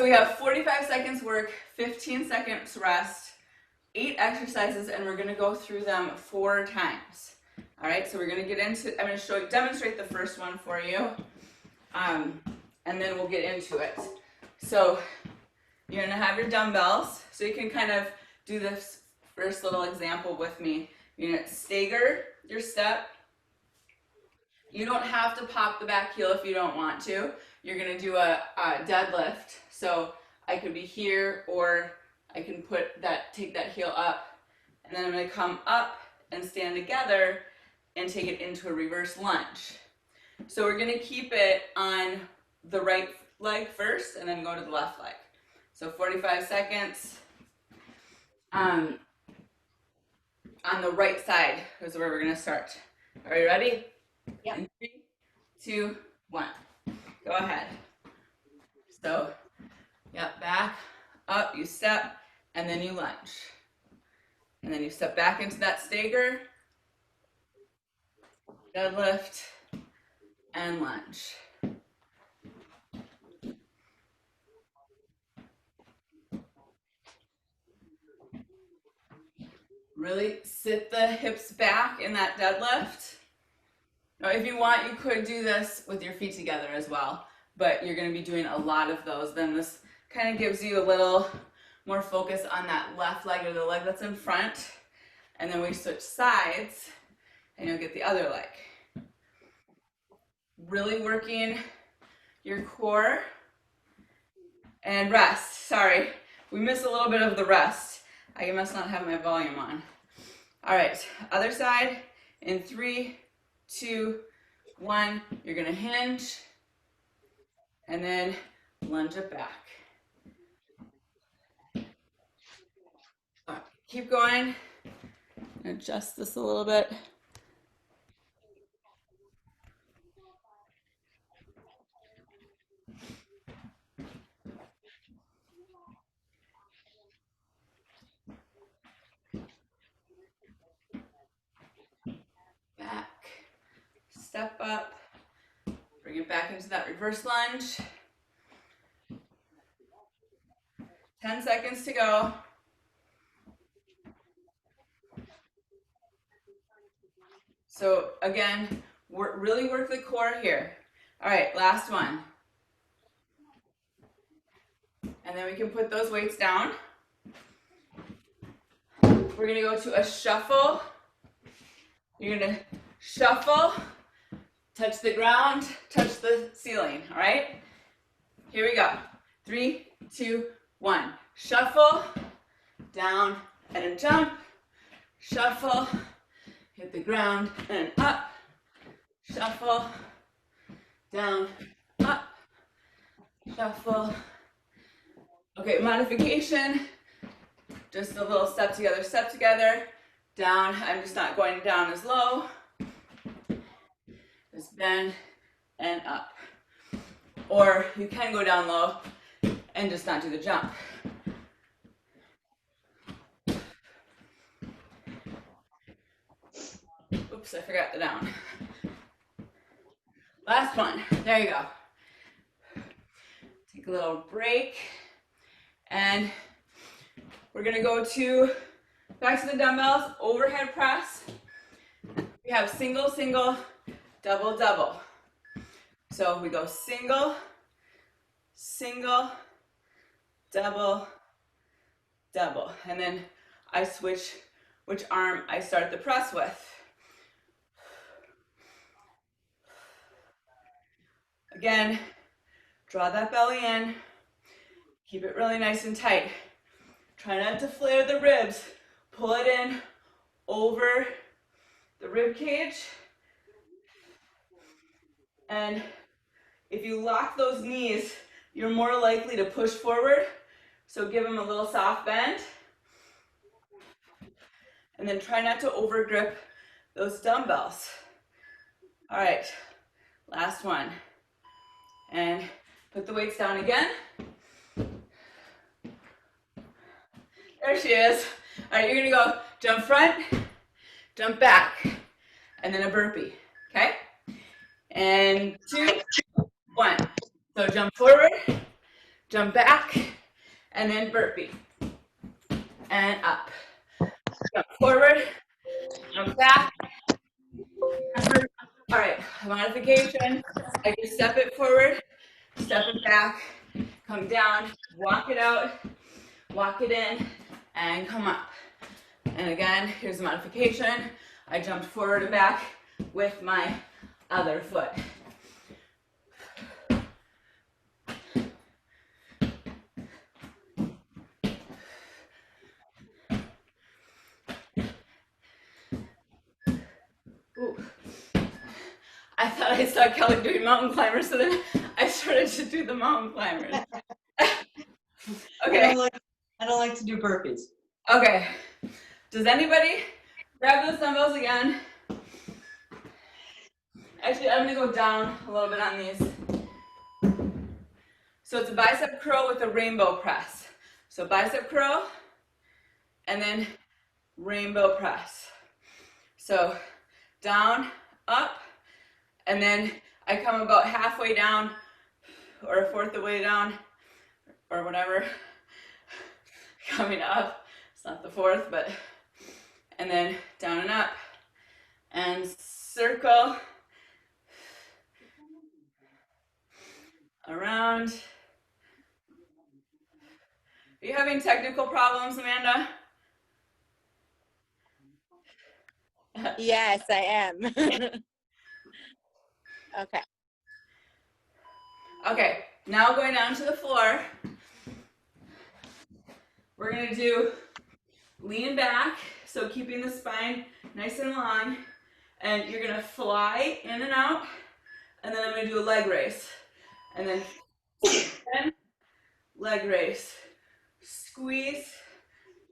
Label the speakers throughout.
Speaker 1: we have 45 seconds work, 15 seconds rest, 8 exercises, and we're gonna go through them 4 times. All right, so we're gonna get into, I'm gonna demonstrate the first one for you, and then we'll get into it. So you're gonna have your dumbbells, so you can kind of do this first little example with me. You're gonna stagger your step. You don't have to pop the back heel if you don't want to. You're gonna do a deadlift. So I could be here, or I can take that heel up, and then I'm gonna come up and stand together and take it into a reverse lunge. So we're gonna keep it on the right leg first and then go to the left leg. So 45 seconds. On the right side is where we're gonna start. Are you ready?
Speaker 2: Yeah.
Speaker 1: 3, 2, 1. Go ahead. So, yep, back, up, you step, and then you lunge. And then you step back into that stagger, deadlift, and lunge. Really sit the hips back in that deadlift. Now, if you want, you could do this with your feet together as well, but you're going to be doing a lot of those. Then this kind of gives you a little more focus on that left leg, or the leg that's in front. And then we switch sides, and you'll get the other leg. Really working your core. And rest. Sorry, we missed a little bit of the rest. I must not have my volume on. All right, other side in 3, 2, 1. You're gonna hinge and then lunge it back. All right, keep going. Adjust this a little bit. Back, step up, bring it back into that reverse lunge. 10 seconds to go. So again, really work the core here. All right, last one. And then we can put those weights down. We're gonna go to a shuffle. You're gonna shuffle, touch the ground, touch the ceiling, all right? Here we go. 3, 2, 1. Shuffle, down and a jump. Shuffle, hit the ground and up. Shuffle, down, up. Shuffle. Okay, modification. Just a little step together. Down, I'm just not going down as low. Just bend and up. Or you can go down low and just not do the jump. Oops, I forgot the down. Last one, there you go. Take a little break, and we're gonna go back to the dumbbells, overhead press. We have single, single, double, double. So we go single, single, double, double. And then I switch which arm I start the press with. Again, draw that belly in. Keep it really nice and tight. Try not to flare the ribs. Pull it in over the rib cage. And if you lock those knees, you're more likely to push forward. So give them a little soft bend. And then try not to overgrip those dumbbells. All right, last one. And put the weights down again. There she is. All right, you're gonna go jump front, jump back, and then a burpee, okay? And 2, 1. So jump forward, jump back, and then burpee. And up. Jump forward, jump back. All right, modification. I just step it forward, step it back, come down, walk it out, walk it in, and come up. And again, here's the modification. I jumped forward and back with my other foot. Ooh. I thought I saw Kelly doing mountain climbers, so then I started to do the mountain climbers. Okay.
Speaker 2: I don't like to do burpees.
Speaker 1: Okay. Does anybody grab those dumbbells again? Actually, I'm gonna go down a little bit on these. So it's a bicep curl with a rainbow press. So bicep curl, and then rainbow press. So down, up, and then I come about halfway down, or a fourth of the way down, or whatever. Coming up, it's not the fourth, but, and then down and up, and circle, around. Are you having technical problems, Amanda?
Speaker 3: Yes, I am. Okay.
Speaker 1: Okay, now going down to the floor. We're gonna do lean back, so keeping the spine nice and long, and you're gonna fly in and out, and then I'm gonna do a leg race, and then leg race, squeeze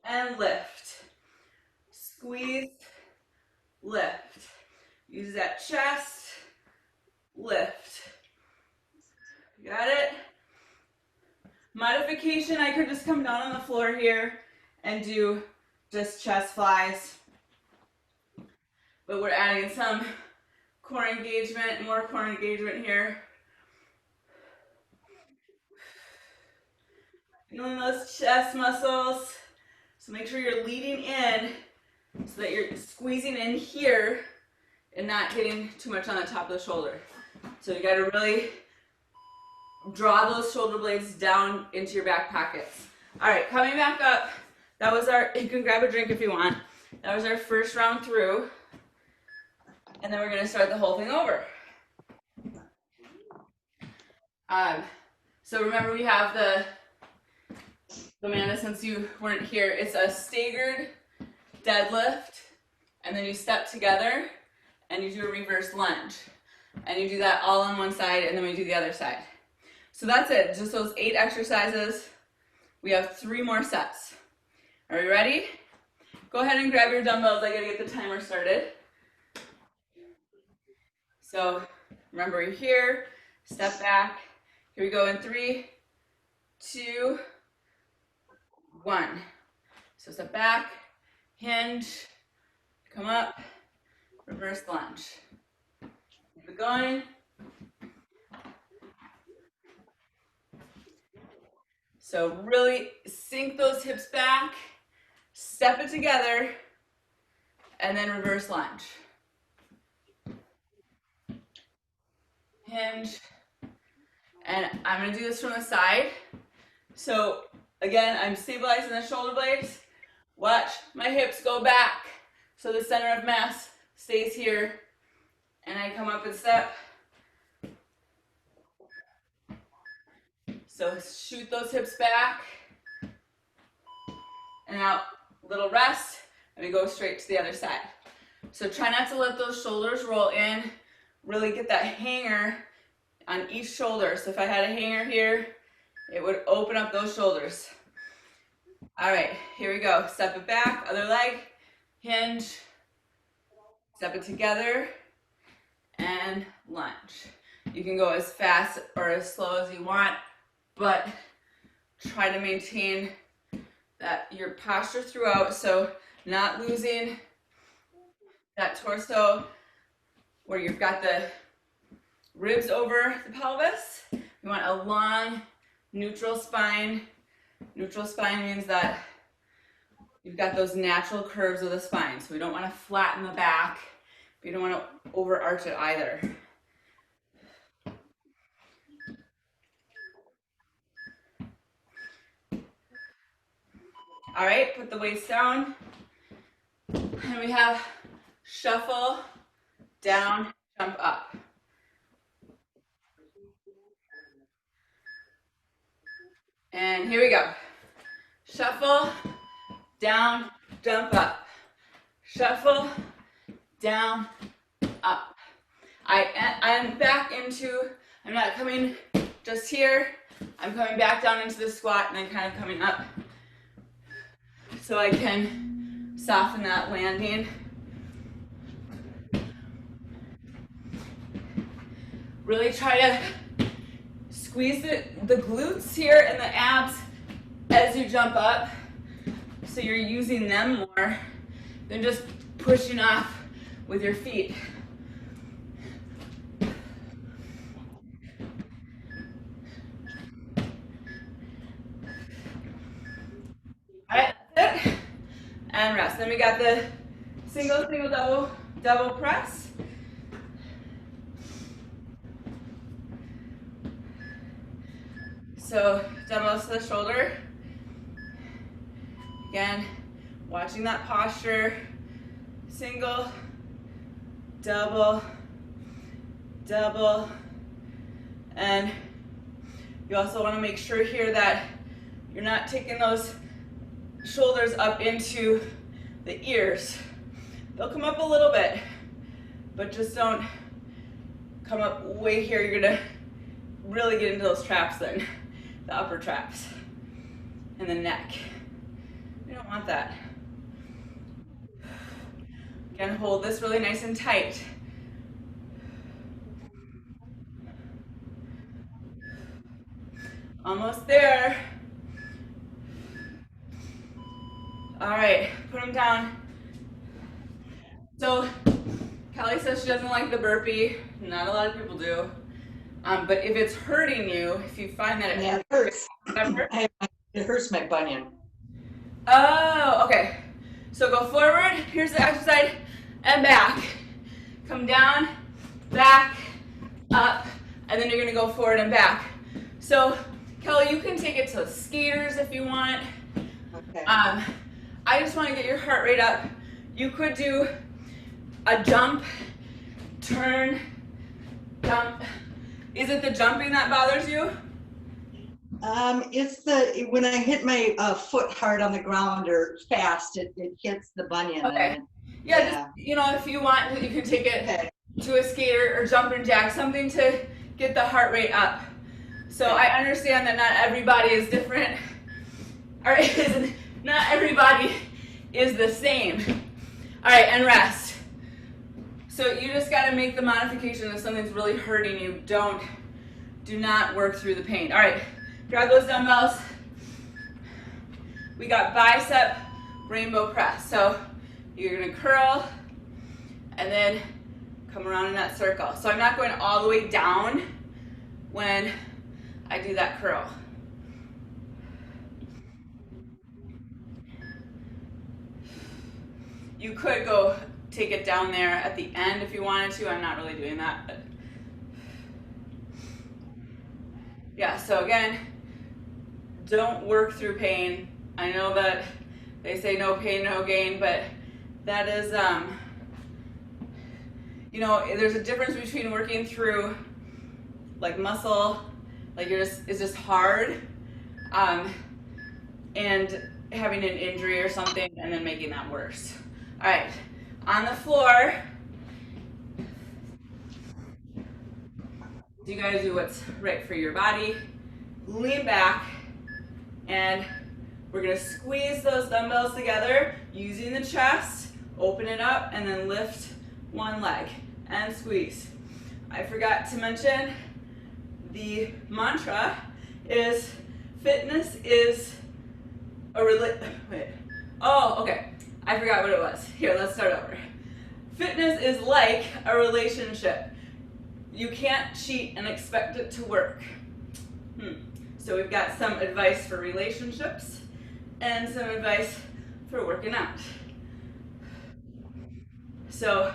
Speaker 1: and lift, squeeze, lift. Use that chest, lift. Got it? Modification, I could just come down on the floor here and do just chest flies. But we're adding some core engagement, more core engagement here. Feeling those chest muscles. So make sure you're leading in so that you're squeezing in here and not getting too much on the top of the shoulder. So you gotta really draw those shoulder blades down into your back pockets. All right, coming back up. That was our, you can grab a drink if you want. That was our first round through. And then we're gonna start the whole thing over. So remember we have Amanda, since you weren't here, it's a staggered deadlift, and then you step together and you do a reverse lunge. And you do that all on one side, and then we do the other side. So that's it, just those 8 exercises. We have 3 more sets. Are we ready? Go ahead and grab your dumbbells. I gotta get the timer started. So remember, you're here, step back. Here we go in 3, 2, 1. So step back, hinge, come up, reverse lunge. Keep it going. So really sink those hips back, step it together, and then reverse lunge. Hinge. And I'm gonna do this from the side. So again, I'm stabilizing the shoulder blades. Watch my hips go back. So the center of mass stays here. And I come up and step. So shoot those hips back. And out, little rest, and we go straight to the other side. So try not to let those shoulders roll in. Really get that hanger on each shoulder. So if I had a hanger here, it would open up those shoulders. All right, here we go. Step it back, other leg, hinge, step it together, and lunge. You can go as fast or as slow as you want, but try to maintain that your posture throughout, so not losing that torso where you've got the ribs over the pelvis. You want a long Neutral spine. Neutral spine means that you've got those natural curves of the spine. So we don't want to flatten the back, but you don't want to overarch it either. All right, put the weights down. And we have shuffle, down, jump up. And here we go. Shuffle, down, jump up. Shuffle, down, up. I'm back into, I'm not coming just here. I'm coming back down into the squat and then kind of coming up so I can soften that landing. Really try to squeeze the glutes here and the abs as you jump up, so you're using them more than just pushing off with your feet. All right, that's it. And rest. Then we got the single, double, double press. So dumbbells to the shoulder. Again, watching that posture. Single, double, double. And you also want to make sure here that you're not taking those shoulders up into the ears. They'll come up a little bit, but just don't come up way here. You're gonna really get into those traps then, the upper traps and the neck. We don't want that. Again, hold this really nice and tight. Almost there. All right, put them down. So Kelly says she doesn't like the burpee. Not a lot of people do. But if it's hurting you, if you find that
Speaker 2: it hurts, it hurts my bunion.
Speaker 1: Oh, okay. So go forward. Here's the exercise, and back. Come down, back, up, and then you're gonna go forward and back. So Kelly, you can take it to skaters if you want.
Speaker 2: Okay.
Speaker 1: I just want to get your heart rate up. You could do a jump, turn, jump. Is it the jumping that bothers you?
Speaker 2: It's when I hit my foot hard on the ground or fast, it hits the bunion.
Speaker 1: Okay. Yeah, just, you know, if you want, you can take it to a skater or jumping jack, something to get the heart rate up. So I understand that not everybody is different, or not everybody is the same. All right, and rest. So you just got to make the modification if something's really hurting you. Do not work through the pain. All right, grab those dumbbells. We got bicep rainbow press. So you're gonna curl and then come around in that circle. So I'm not going all the way down when I do that curl. You could go take it down there at the end if you wanted to. I'm not really doing that, but yeah, so again, don't work through pain. I know that they say no pain, no gain, but that is, you know, there's a difference between working through like muscle, like it's just hard, and having an injury or something and then making that worse. All right, on the floor, you gotta do what's right for your body. Lean back, and we're gonna squeeze those dumbbells together using the chest, open it up, and then lift one leg and squeeze. I forgot to mention the mantra is fitness is a I forgot what it was. Here, let's start over. Fitness is like a relationship. You can't cheat and expect it to work. So we've got some advice for relationships and some advice for working out. So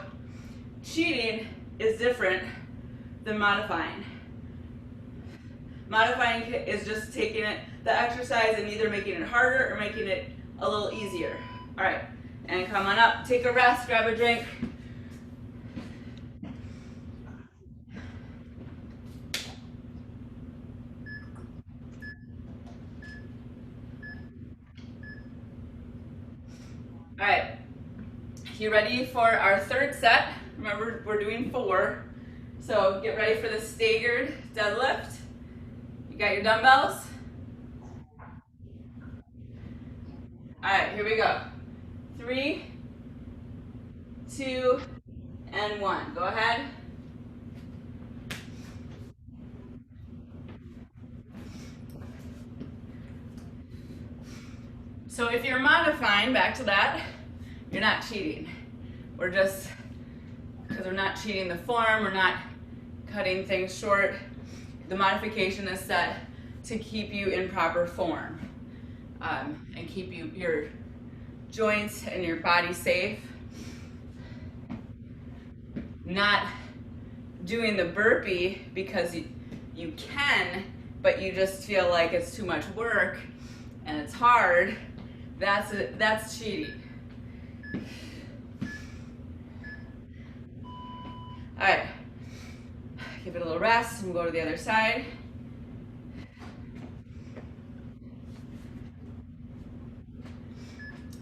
Speaker 1: cheating is different than modifying. Modifying is just taking the exercise and either making it harder or making it a little easier. All right, and come on up, take a rest, grab a drink. All right, you ready for our third set? Remember, we're doing 4. So get ready for the staggered deadlift. You got your dumbbells? All right, here we go. 3, 2, and 1. Go ahead. So if you're modifying, back to that, you're not cheating. We're just, because we're not cheating the form, we're not cutting things short. The modification is set to keep you in proper form and keep your joints and your body safe. Not doing the burpee because you can, but you just feel like it's too much work and it's hard. That's cheating. All right, give it a little rest and we'll go to the other side.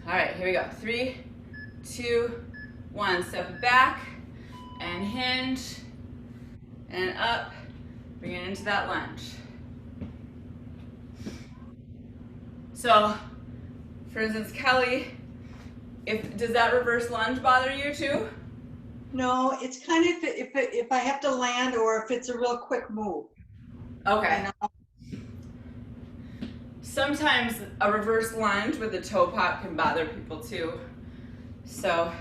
Speaker 1: All right, here we go. 3, 2, 1. Step back and hinge and up. Bring it into that lunge. So, for instance, Kelly, does that reverse lunge bother you too?
Speaker 2: No, it's kind of if I have to land or if it's a real quick move.
Speaker 1: Okay.
Speaker 2: You know?
Speaker 1: Sometimes a reverse lunge with a toe pop can bother people too. So,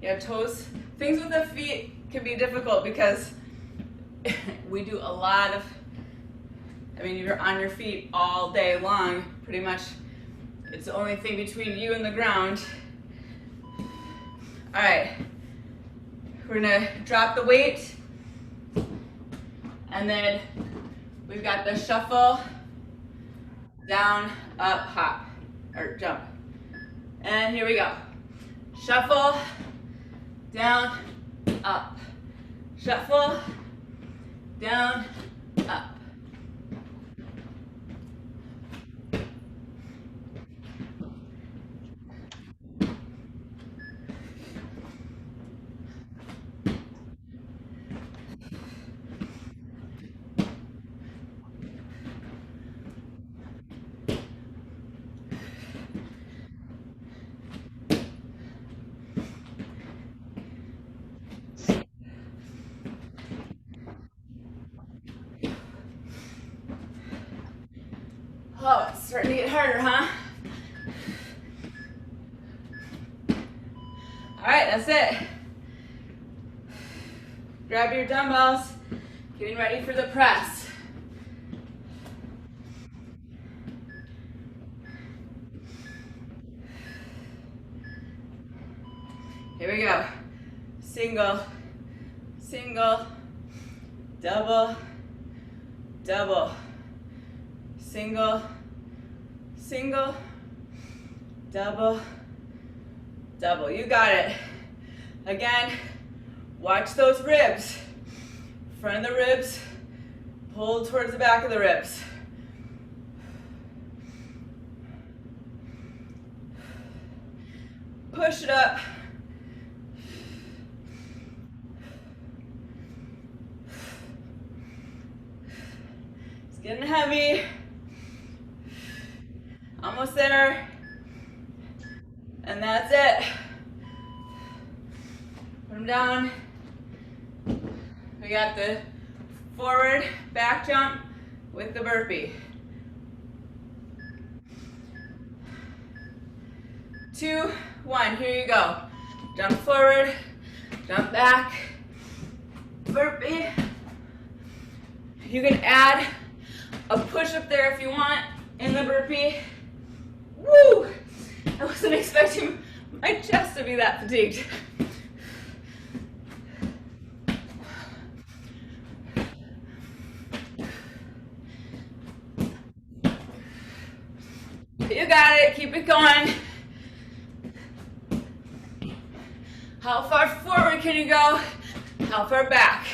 Speaker 1: yeah, toes, things with the feet can be difficult because we do a lot of, you're on your feet all day long, pretty much. It's the only thing between you and the ground. All right, we're gonna drop the weight, and then we've got the shuffle, down, up, hop, or jump. And here we go. Shuffle, down, up. Shuffle, down, up. Oh, it's starting to get harder, huh? All right, that's it. Grab your dumbbells, getting ready for the press. Here we go. Single, single, double, double, single, single, double, double. You got it. Again, watch those ribs. Front of the ribs, pull towards the back of the ribs. Push it up. It's getting heavy. Almost there. And that's it. Put them down. We got the forward back jump with the burpee. 2, 1, here you go. Jump forward, jump back, burpee, You can add a push-up there if you want in the burpee. Woo! I wasn't expecting my chest to be that fatigued. You got it, keep it going. How far forward can you go? How far back?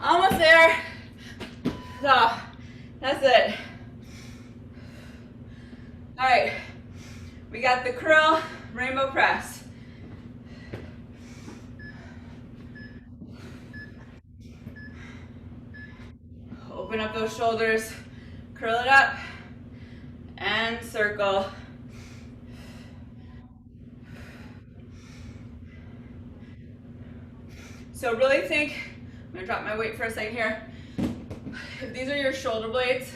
Speaker 1: Almost there. So, that's it. All right, we got the curl, rainbow press. Open up those shoulders, curl it up, and circle. So really think, I'm gonna drop my weight for a second here. If these are your shoulder blades,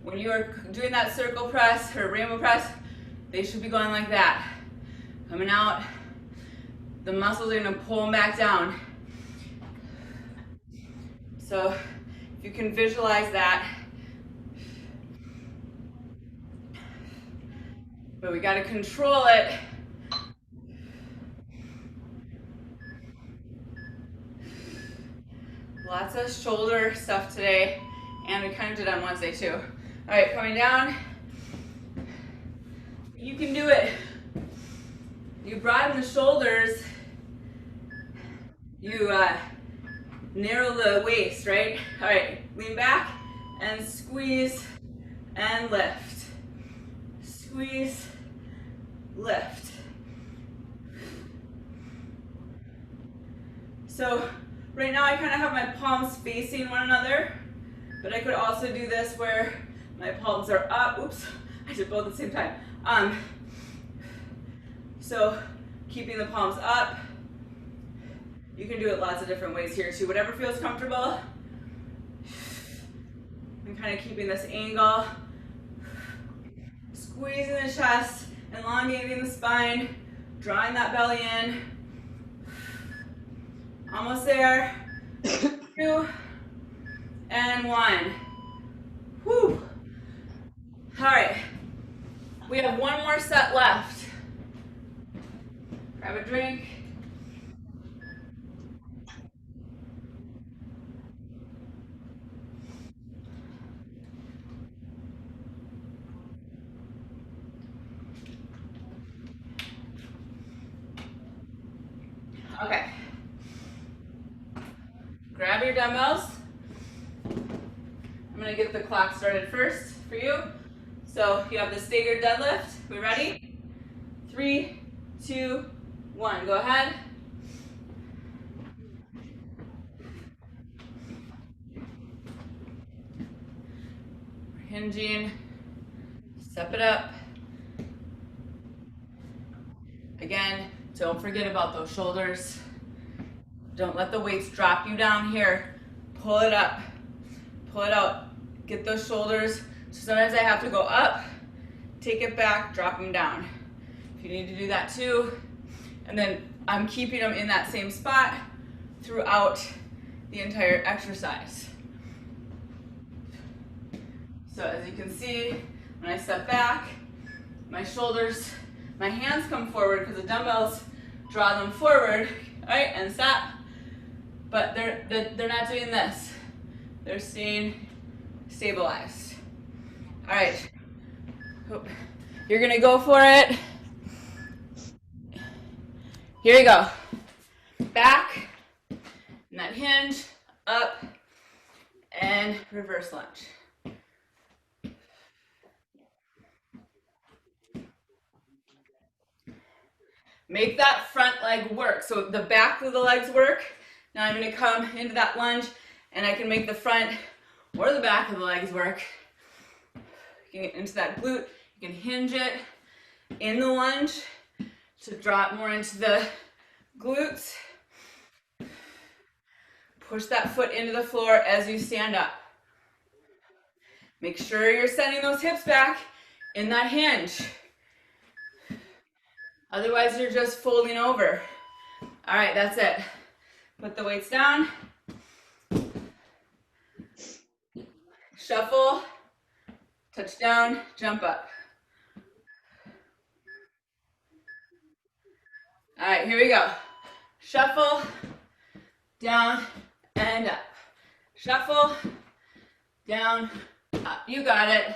Speaker 1: when you are doing that circle press or rainbow press, they should be going like that. Coming out, the muscles are gonna pull them back down. So if you can visualize that, but we gotta control it. Lots of shoulder stuff today, and we kind of did on Wednesday too. All right, coming down. You can do it. You broaden the shoulders. You narrow the waist, right? All right, lean back and squeeze and lift. Squeeze, lift. So right now I kind of have my palms facing one another, but I could also do this where my palms are up. Oops, I did both at the same time. So keeping the palms up. You can do it lots of different ways here too, whatever feels comfortable. And kind of keeping this angle. Squeezing the chest, elongating the spine, drawing that belly in. Almost there. 2 and 1. Whew. All right. We have one more set left. Grab a drink. Okay. Grab your dumbbells. I'm gonna get the clock started first for you. So you have the staggered deadlift. We ready? 3, 2, 1. Go ahead. We're hinging. Step it up. Again, don't forget about those shoulders. Don't let the weights drop you down here. Pull it up. Pull it out. Get those shoulders. So sometimes I have to go up, take it back, drop them down. If you need to do that too. And then I'm keeping them in that same spot throughout the entire exercise. So as you can see, when I step back, my shoulders, my hands come forward because the dumbbells draw them forward, right, and stop. But they're not doing this. They're staying stabilized. All right, you're gonna go for it. Here you go. Back, and that hinge, up, and reverse lunge. Make that front leg work. So the back of the legs work. Now I'm gonna come into that lunge, and I can make the front or the back of the legs work. You can get into that glute, you can hinge it in the lunge to drop more into the glutes. Push that foot into the floor as you stand up. Make sure you're sending those hips back in that hinge. Otherwise, you're just folding over. All right, that's it. Put the weights down. Shuffle, touch down, jump up. All right, here we go. Shuffle, down, and up. Shuffle, down, up. You got it.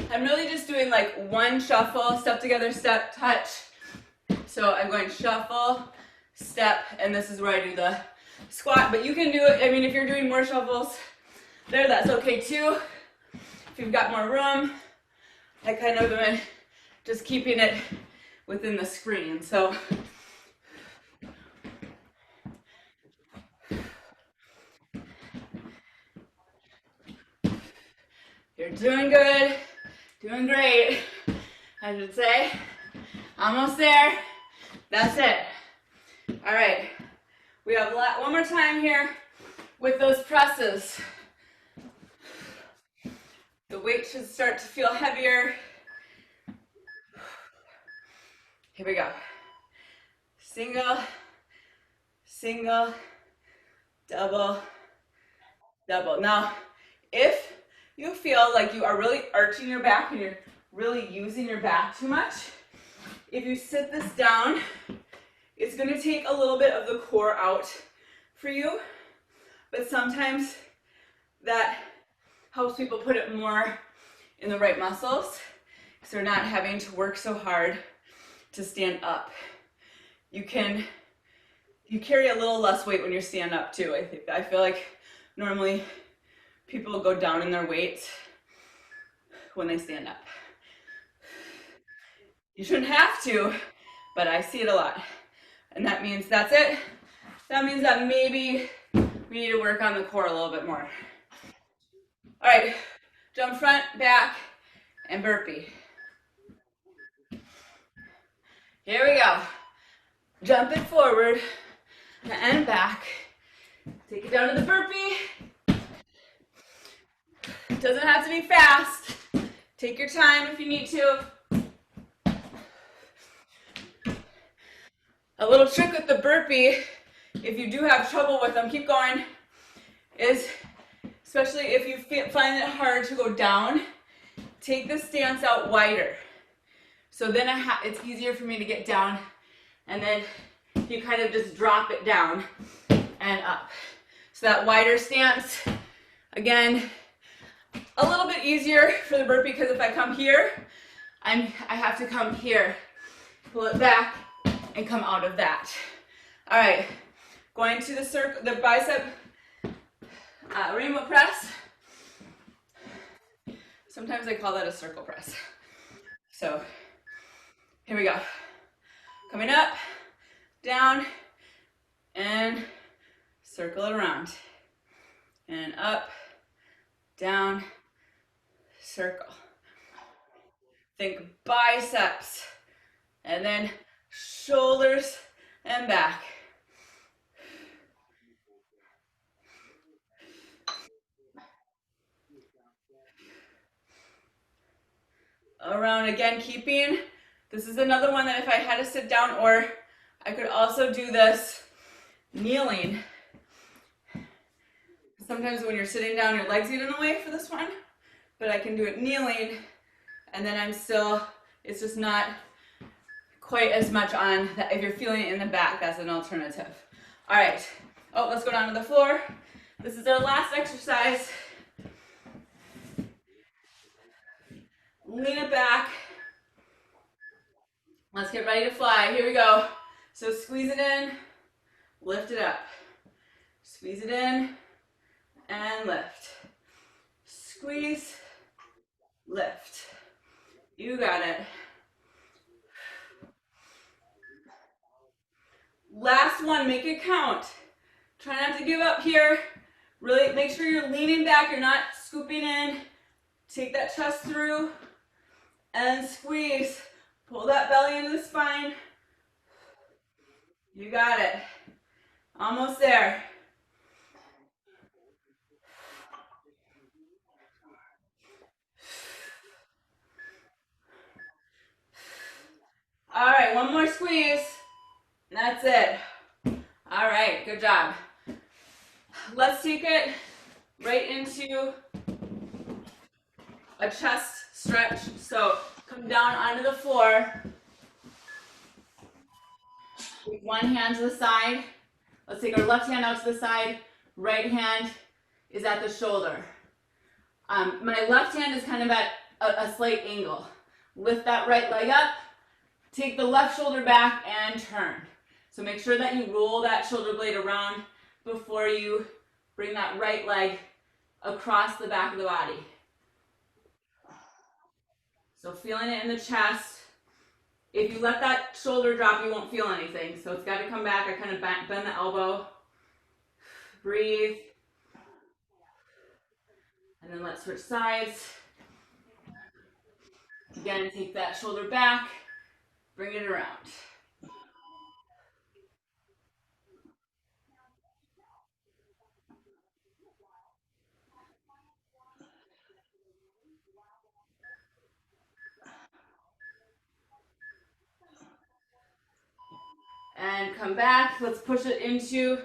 Speaker 1: I'm really just doing like one shuffle, step together, step, touch. So I'm going shuffle, step, and this is where I do the squat. But you can do it, I mean, if you're doing more shuffles there, that's okay too. If you've got more room, I kind of am just keeping it within the screen. So you're doing good, doing great, I should say. Almost there. That's it. All right. We have one more time here with those presses. The weight should start to feel heavier. Here we go. Single, single, double, double. Now, if you feel like you are really arching your back and you're really using your back too much, if you sit this down, it's going to take a little bit of the core out for you, but sometimes that helps people put it more in the right muscles, so they're not having to work so hard to stand up. You carry a little less weight when you're standing up too. I feel like normally people go down in their weight when they stand up. You shouldn't have to, but I see it a lot. And that means that's it. That means that maybe we need to work on the core a little bit more. All right, jump front, back, and burpee. Here we go. Jump it forward and back. Take it down to the burpee. Doesn't have to be fast. Take your time if you need to. A little trick with the burpee, if you do have trouble with them, keep going, is especially if you find it hard to go down, take the stance out wider. So then it's easier for me to get down, and then you kind of just drop it down and up. So that wider stance, again, a little bit easier for the burpee because if I come here, I have to come here, pull it back, and come out of that. All right, going to the bicep rainbow press. Sometimes I call that a circle press. So here we go. Coming up, down, and circle it around. And up, down, circle. Think biceps, and then shoulders and back. Around again, keeping. This is another one that if I had to sit down, or I could also do this kneeling. Sometimes when you're sitting down, your legs get in the way for this one, but I can do it kneeling, and then it's just not quite as much on that. If you're feeling it in the back, that's an alternative. All right. Oh, let's go down to the floor. This is our last exercise. Lean it back. Let's get ready to fly. Here we go. So squeeze it in, lift it up. Squeeze it in and lift. Squeeze, lift. You got it. Last one, make it count. Try not to give up here. Really make sure you're leaning back, you're not scooping in. Take that chest through and squeeze. Pull that belly into the spine. You got it. Almost there. All right, one more squeeze. That's it. All right, good job. Let's take it right into a chest stretch. So come down onto the floor. Take one hand to the side. Let's take our left hand out to the side. Right hand is at the shoulder. My left hand is kind of at a slight angle. Lift that right leg up. Take the left shoulder back and turn. So make sure that you roll that shoulder blade around before you bring that right leg across the back of the body. So feeling it in the chest. If you let that shoulder drop, you won't feel anything. So it's got to come back. I kind of bend the elbow. Breathe. And then let's switch sides. Again, take that shoulder back. Bring it around. And come back. Let's push it into